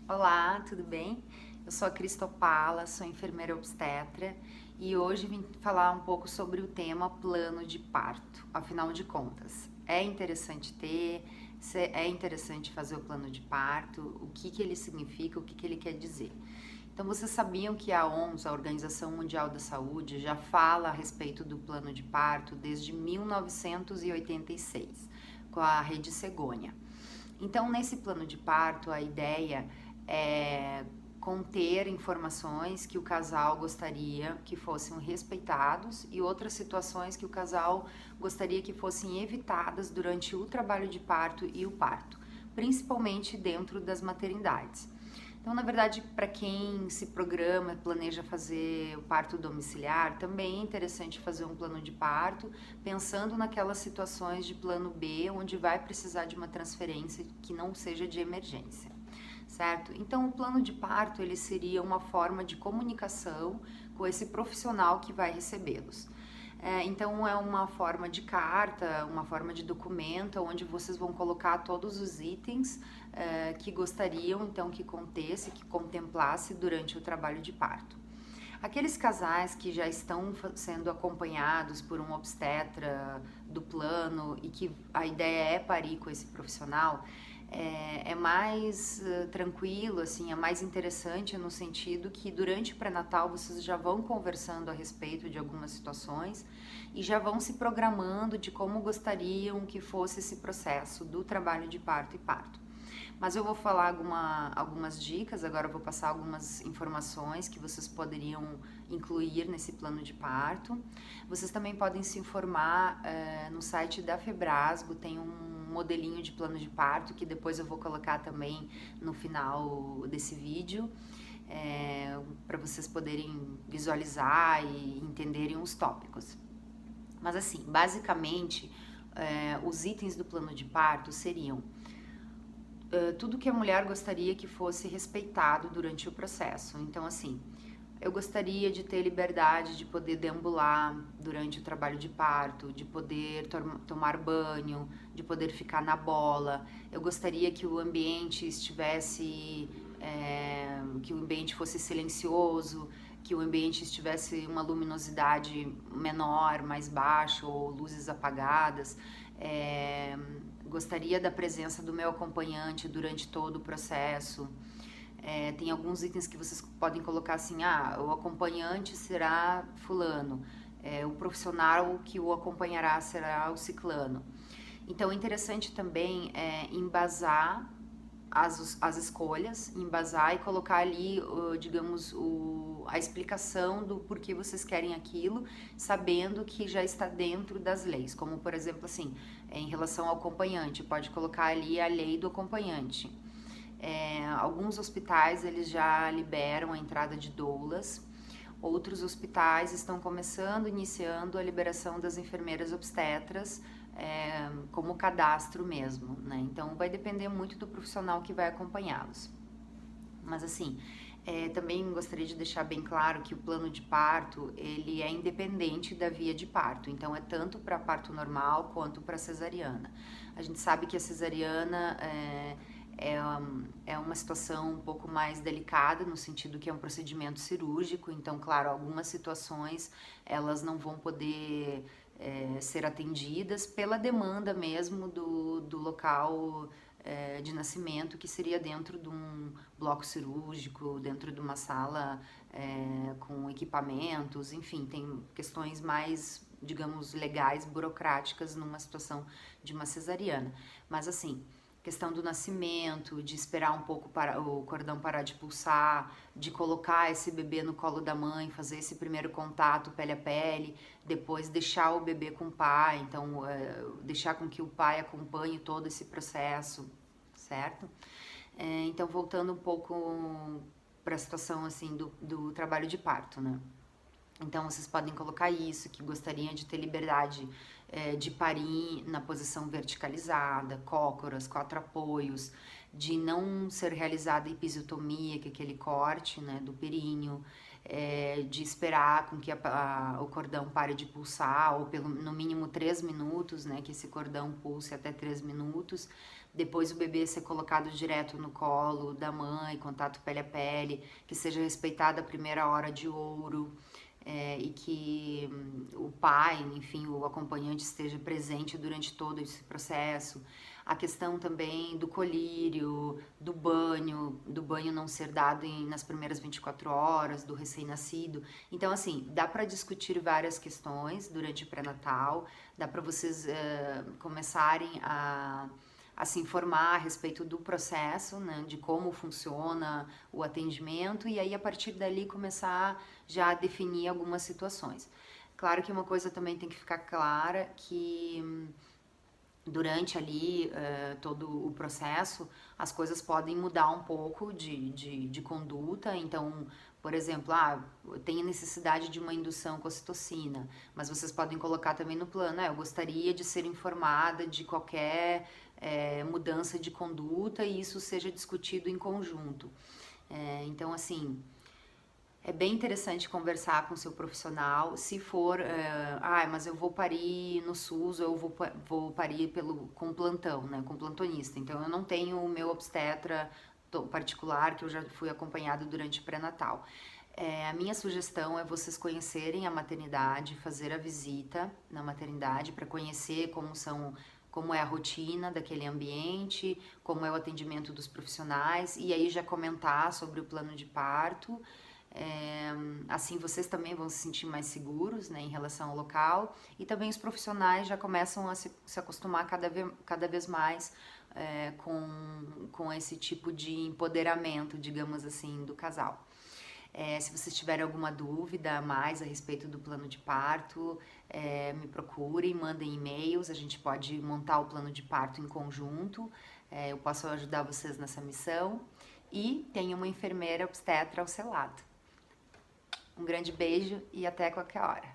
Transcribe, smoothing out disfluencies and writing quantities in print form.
Olá, tudo bem? Eu sou a Cristopala, sou enfermeira obstetra e hoje vim falar um pouco sobre o tema plano de parto. Afinal de contas, é interessante ter, é interessante fazer o plano de parto, o que que ele significa, o que que ele quer dizer. Então, vocês sabiam que a OMS, a Organização Mundial da Saúde, já fala a respeito do plano de parto desde 1986, com a Rede Segônia. Então, nesse plano de parto, a ideia é conter informações que o casal gostaria que fossem respeitados e outras situações que o casal gostaria que fossem evitadas durante o trabalho de parto e o parto, principalmente dentro das maternidades. Então, na verdade, para quem se programa, planeja fazer o parto domiciliar, também é interessante fazer um plano de parto, pensando naquelas situações de plano B, onde vai precisar de uma transferência que não seja de emergência, certo? Então, o plano de parto, ele seria uma forma de comunicação com esse profissional que vai recebê-los. Então é uma forma de carta, uma forma de documento, onde vocês vão colocar todos os itens que gostariam então que contesse, que contemplasse durante o trabalho de parto. Aqueles casais que já estão sendo acompanhados por um obstetra do plano e que a ideia é parir com esse profissional, é mais tranquilo, assim, é mais interessante no sentido que durante o pré-natal vocês já vão conversando a respeito de algumas situações e já vão se programando de como gostariam que fosse esse processo do trabalho de parto e parto. Mas eu vou falar algumas dicas, agora eu vou passar algumas informações que vocês poderiam incluir nesse plano de parto. Vocês também podem se informar no site da Febrasgo, tem um modelinho de plano de parto que depois eu vou colocar também no final desse vídeo. Para vocês poderem visualizar e entenderem os tópicos. Mas assim, basicamente, os itens do plano de parto seriam tudo que a mulher gostaria que fosse respeitado durante o processo. Então, assim, eu gostaria de ter liberdade de poder deambular durante o trabalho de parto, de poder tomar banho, de poder ficar na bola. Eu gostaria que o ambiente estivesse, que o ambiente fosse silencioso, que o ambiente estivesse uma luminosidade menor, mais baixa ou luzes apagadas. É, Gostaria da presença do meu acompanhante durante todo o processo. Tem alguns itens que vocês podem colocar assim, o acompanhante será fulano, o profissional que o acompanhará será o ciclano. Então, é interessante também embasar as escolhas, embasar e colocar ali, digamos, a explicação do porquê vocês querem aquilo, sabendo que já está dentro das leis. Como, por exemplo, assim, em relação ao acompanhante, pode colocar ali a lei do acompanhante. Alguns hospitais, eles já liberam a entrada de doulas, outros hospitais estão começando, iniciando a liberação das enfermeiras obstetras, como cadastro mesmo, né? Então vai depender muito do profissional que vai acompanhá-los. Mas assim, também gostaria de deixar bem claro que o plano de parto, ele é independente da via de parto, então é tanto para parto normal quanto para cesariana. A gente sabe que a cesariana é uma situação um pouco mais delicada, no sentido que é um procedimento cirúrgico, então, claro, algumas situações elas não vão poder ser atendidas pela demanda mesmo do local de nascimento, que seria dentro de um bloco cirúrgico, dentro de uma sala com equipamentos, enfim, tem questões mais, digamos, legais, burocráticas numa situação de uma cesariana. Mas assim, questão do nascimento, de esperar um pouco para o cordão parar de pulsar, de colocar esse bebê no colo da mãe, fazer esse primeiro contato pele a pele, depois deixar o bebê com o pai, então deixar com que o pai acompanhe todo esse processo, certo? Então, voltando um pouco para a situação assim do trabalho de parto, né? Então, vocês podem colocar isso, que gostariam de ter liberdade de parir na posição verticalizada, cócoras, quatro apoios, de não ser realizada episiotomia, que é aquele corte, né, do períneo, de esperar com que o cordão pare de pulsar, ou no mínimo 3 minutos, né, que esse cordão pulse até 3 minutos, depois o bebê ser colocado direto no colo da mãe, contato pele a pele, que seja respeitada a primeira hora de ouro, e que o pai, enfim, o acompanhante esteja presente durante todo esse processo. A questão também do colírio, do banho não ser dado nas primeiras 24 horas, do recém-nascido. Então, assim, dá para discutir várias questões durante o pré-natal, dá para vocês começarem a se informar a respeito do processo, né, de como funciona o atendimento, e aí a partir dali começar já a definir algumas situações. Claro que uma coisa também tem que ficar clara, que durante ali todo o processo, as coisas podem mudar um pouco de conduta. Então, por exemplo, tem a necessidade de uma indução com ocitocina, mas vocês podem colocar também no plano, eu gostaria de ser informada de qualquer mudança de conduta e isso seja discutido em conjunto. Então, assim, é bem interessante conversar com o seu profissional. Se for, mas eu vou parir no SUS ou eu vou parir com plantão, né, com plantonista. Então, eu não tenho o meu obstetra particular, que eu já fui acompanhado durante o pré-natal. A minha sugestão é vocês conhecerem a maternidade, fazer a visita na maternidade para conhecer como é a rotina daquele ambiente, como é o atendimento dos profissionais, e aí já comentar sobre o plano de parto. Assim vocês também vão se sentir mais seguros, né, em relação ao local, e também os profissionais já começam a se acostumar cada vez mais com esse tipo de empoderamento, digamos assim, do casal. Se vocês tiverem alguma dúvida a mais a respeito do plano de parto, me procurem, mandem e-mails, a gente pode montar o plano de parto em conjunto, eu posso ajudar vocês nessa missão, e tenho uma enfermeira obstetra ao seu lado. Um grande beijo e até qualquer hora.